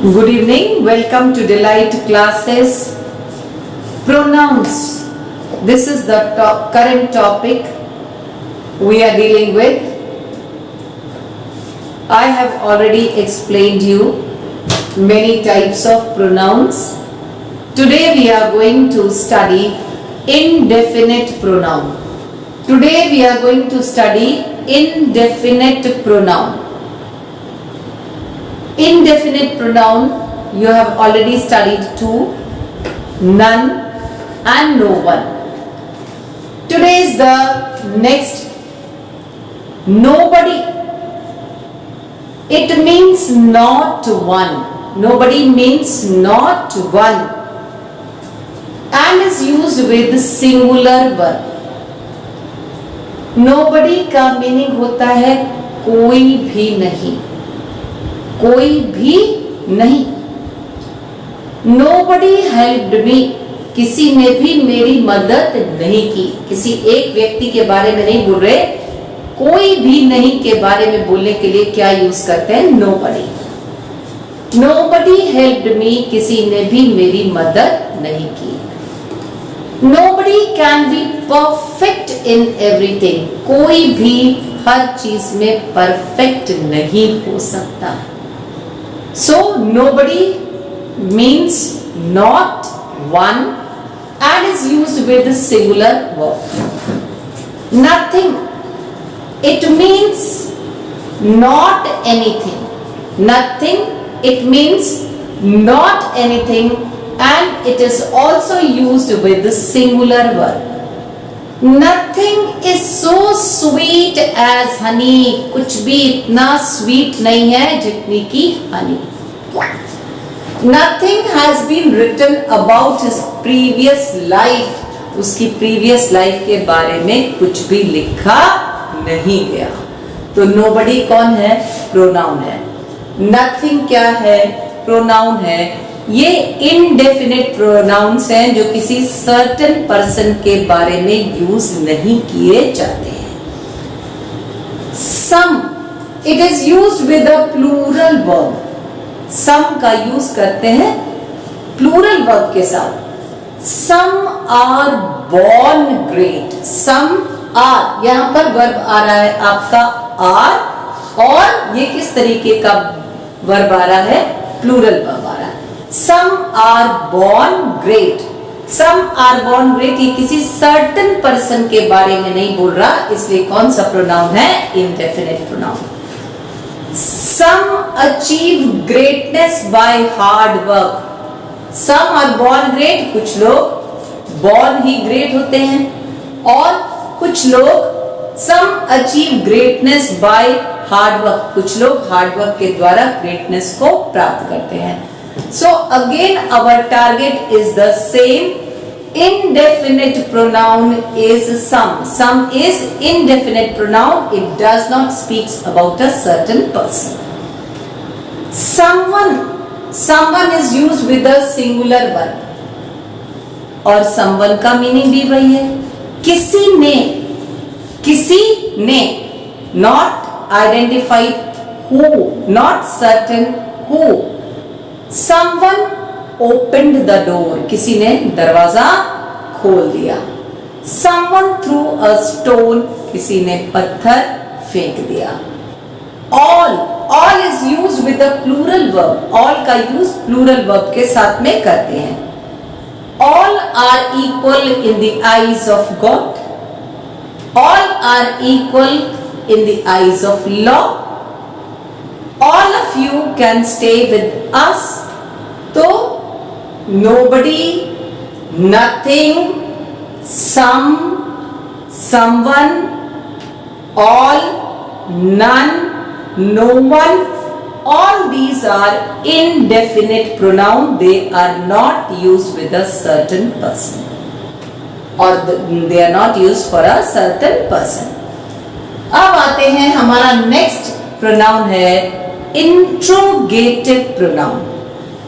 Good evening. Welcome to Delight Classes. Pronouns. This is the current topic we are dealing with. I have already explained you many types of pronouns. Today we are going to study indefinite pronoun. Today we are going to study indefinite pronoun. Indefinite pronoun, you have already studied two, none and no one. Today is the next, nobody. It means not one. Nobody means not one and is used with singular verb. Nobody का meaning होता है कोई भी नहीं, कोई भी नहीं. Nobody helped me, किसी ने भी मेरी मदद नहीं की. किसी एक व्यक्ति के बारे में नहीं बोल रहे, कोई भी नहीं के बारे में बोलने के लिए क्या यूज करते हैं? Nobody. Nobody helped me, किसी ने भी मेरी मदद नहीं की. Nobody can be perfect in everything, कोई भी हर चीज में परफेक्ट नहीं हो सकता. So nobody means not one and is used with the singular verb. Nothing, it means not anything. Nothing, it means not anything and it is also used with the singular verb. Nothing is so sweet as honey. कुछ भी इतना sweet नहीं है जितनी की honey. Nothing has been written about his previous life. उसकी previous life के बारे में कुछ भी लिखा नहीं गया. तो nobody कौन है? Pronoun है. Nothing क्या है? Pronoun है. ये indefinite pronouns हैं जो किसी certain person के बारे में यूज नहीं किए जाते हैं. Some, it is used with a plural verb. Some का यूज करते हैं plural verb के साथ. Some are born great. Some are, यहाँ पर verb आ रहा है आपका are और ये किस तरीके का verb आ रहा है? Plural verb आ रहा है. Some are born great. Some are born great ये किसी certain person के बारे में नहीं बोल रहा, इसलिए कौन सा pronoun है? Indefinite pronoun. Some achieve greatness by hard work. Some are born great, कुछ लोग born ही great होते हैं और कुछ लोग some achieve greatness by hard work. कुछ लोग hard work के द्वारा greatness को प्राप्त करते हैं. So again our target is the same. Indefinite pronoun is some. Some is indefinite pronoun. It does not speak about a certain person. Someone. Someone is used with a singular verb. और someone का meaning भी वही है. किसी ने. किसी ने. Not identified who. Not certain who. Someone opened the door. किसी ने दरवाजा खोल दिया. Someone threw a stone. किसी ने पत्थर फेंक दिया. All. All is used with a plural verb. All का use plural verb के साथ में करते हैं. All are equal in the eyes of God. All are equal in the eyes of law. All of you can stay with us. तो nobody, nothing, some, someone, all, none, no one, all these are indefinite pronoun. They are not used with a certain person or they are not used for a certain person. अब आते हैं, हमारा next pronoun है interrogative pronoun.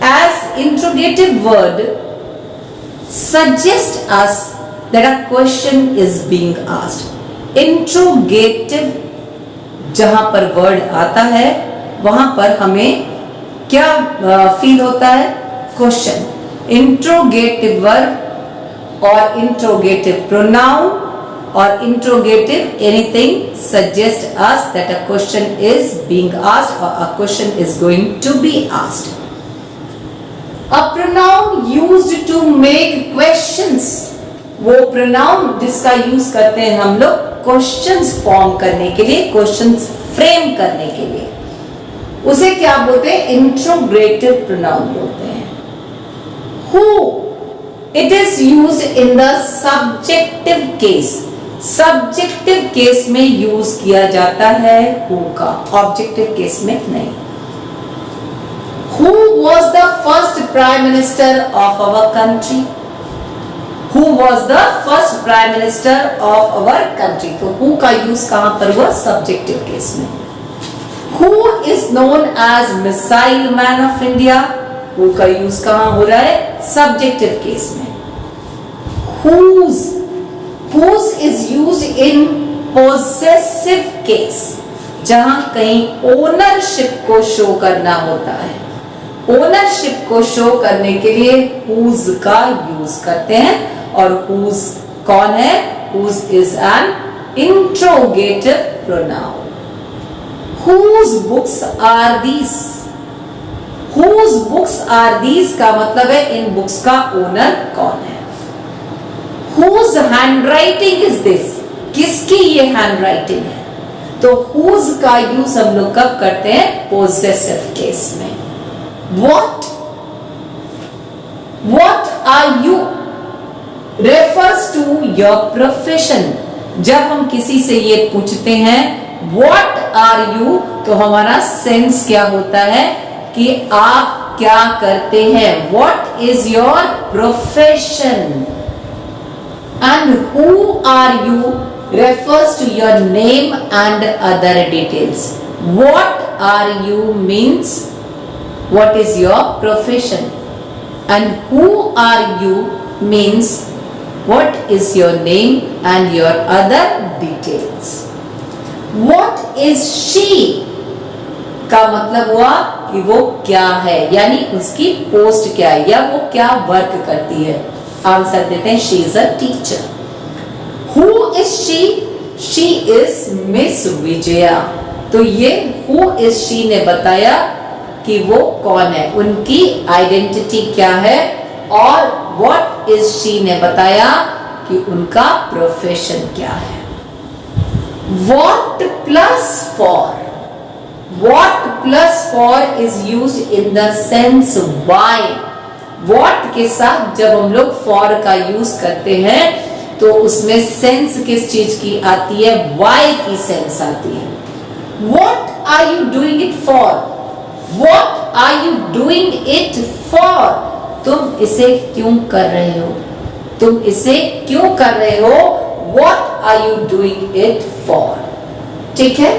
As interrogative word suggests us that a question is being asked. Interrogative जहां पर word आता है वहां पर हमें क्या फील होता है? क्वेश्चन. इंट्रोगेटिव वर्ब और interrogative pronoun or interrogative anything suggests us that a question is being asked or a question is going to be asked. A pronoun used to make questions, वो pronoun जिसका use करते हैं हम लोग questions form करने के लिए, questions frame करने के लिए, उसे क्या बोलते हैं? इंट्रोगेटिव प्रोनाउन बोलते हैं. Who, it is used in the subjective case. Subjective case में यूज किया जाता है हु का, ऑब्जेक्टिव केस में नहीं. Who was the first prime minister of our country? Who was the first prime minister of our country? तो who का use कहां पर हुआ? सब्जेक्टिव केस में. Who is known as missile man of India? Who का use कहां हो रहा है? सब्जेक्टिव केस में. Whose is used in possessive case, जहां कहीं ओनरशिप को शो करना होता है. ओनरशिप को शो करने के लिए whose का यूज करते हैं. और whose कौन है? whose is an interrogative pronoun. Whose books are these? Whose books are these का मतलब है इन बुक्स का ओनर कौन है. Whose handwriting is this? किसकी ये हैंडराइटिंग है? तो whose का यूज हम लोग कब करते हैं? possessive केस में. What are you refers to your profession. जब हम किसी से ये पूछते हैं what are you, तो हमारा सेंस क्या होता है कि आप क्या करते हैं. What is your profession? And who are you refers to your name and other details. What are you means what is your profession, and who are you means what is your name and your other details. What is she का मतलब हुआ कि वो क्या है, यानी उसकी post क्या है या वो क्या वर्क करती है. आंसर देते हैं she is a teacher. Who is she? She is miss Vijaya. तो ये हु इज शी ने बताया कि वो कौन है, उनकी आइडेंटिटी क्या है. और व्हाट इज शी ने बताया कि उनका प्रोफेशन क्या है. What plus for. What plus for is used in the sense why. What के साथ जब हम लोग for का यूज करते हैं तो उसमें सेंस किस चीज की आती है? why की सेंस आती है. What are you doing it for? What are you doing it for? तुम इसे क्यों कर रहे हो? तुम इसे क्यों कर रहे हो? What are you doing it for? ठीक है,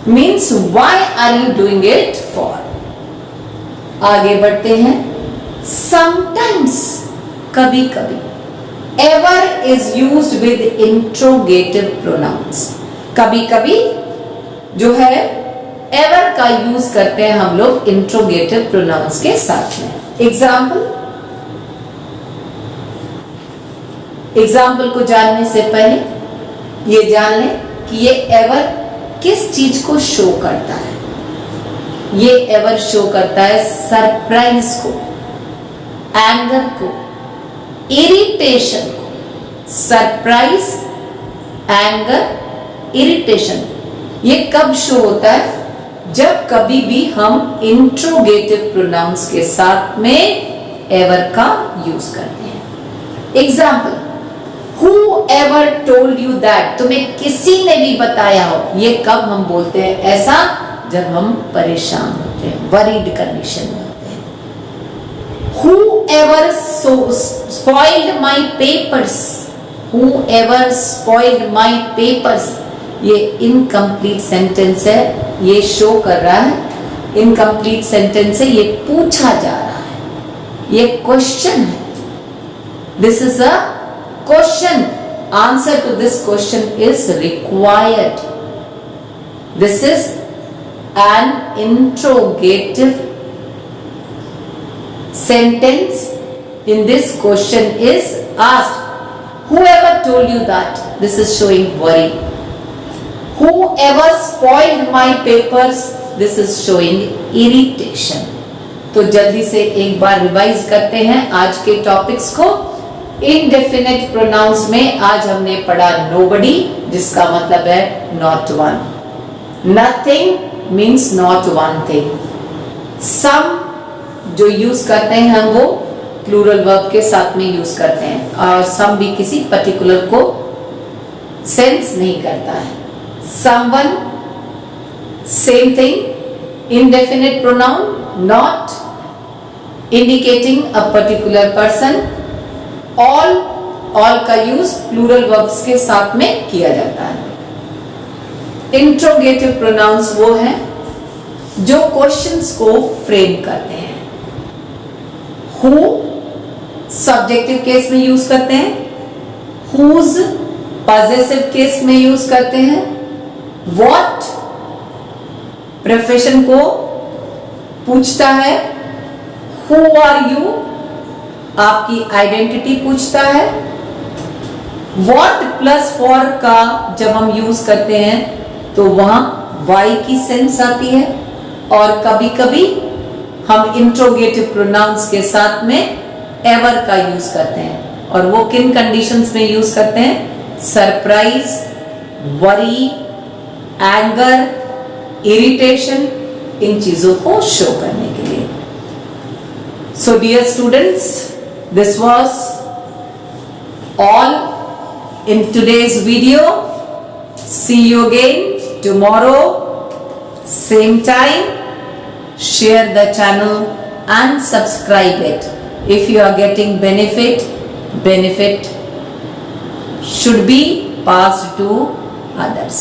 means why are you doing it for. आगे बढ़ते हैं. Sometimes कभी कभी. Ever is used with interrogative pronouns. कभी कभी जो है ever का यूज करते हैं हम लोग interrogative pronouns के साथ में. एग्जाम्पल को जानने से पहले ये जान लें कि ये ever किस चीज को शो करता है. ये ever शो करता है सरप्राइज को, एंगर को, इरिटेशन को. सरप्राइज, एंगर, इरिटेशन ये कब शो होता है? जब कभी भी हम इंट्रोगेटिव प्रोनाउंस के साथ में एवर का यूज करते हैं. Example, whoever told you that, तुम्हें किसी ने भी बताया हो. ये कब हम बोलते हैं ऐसा? जब हम परेशान होते हैं, वरीड कंडीशन में होते हैं. Whoever spoiled my papers. Whoever spoiled my papers. ये इनकम्प्लीट सेंटेंस है, ये शो कर रहा है इनकम्प्लीट सेंटेंस है, ये पूछा जा रहा है, ये क्वेश्चन है. This is a question. Answer to this question is required. This is an interrogative sentence in this question is asked. Whoever told you that? This is showing worry. Whoever spoiled my papers? This is showing irritation. तो जल्दी से एक बार revise करते हैं आज के topics को. Indefinite pronounce में आज हमने पढ़ा nobody, जिसका मतलब है not one. Nothing means not one thing. Some जो यूज करते हैं हम वो प्लूरल वर्ब के साथ में यूज करते हैं, और some भी किसी पर्टिकुलर को सेंस नहीं करता है. Someone, same thing, indefinite pronoun, not indicating a particular person. all का यूज प्लूरल वर्ब्स के साथ में किया जाता है. इंट्रोगेटिव प्रोनाउंस वो हैं जो क्वेश्चंस को फ्रेम करते हैं. हु सब्जेक्टिव केस में यूज करते हैं, हुज पॉजेसिव केस में यूज करते हैं, व्हाट प्रोफेशन को पूछता है, हु आर यू आपकी आइडेंटिटी पूछता है. व्हाट प्लस फॉर का जब हम यूज करते हैं तो वहां वाई की सेंस आती है, और कभी कभी हम इंट्रोगेटिव प्रोनाउंस के साथ में एवर का यूज करते हैं, और वो किन कंडीशंस में यूज करते हैं? सरप्राइज, वरी, एंगर, इरिटेशन, इन चीजों को शो करने के लिए. So dear students, this was all in today's video. See you again tomorrow, same time. Share the channel and subscribe it. If you are getting benefit should be passed to others.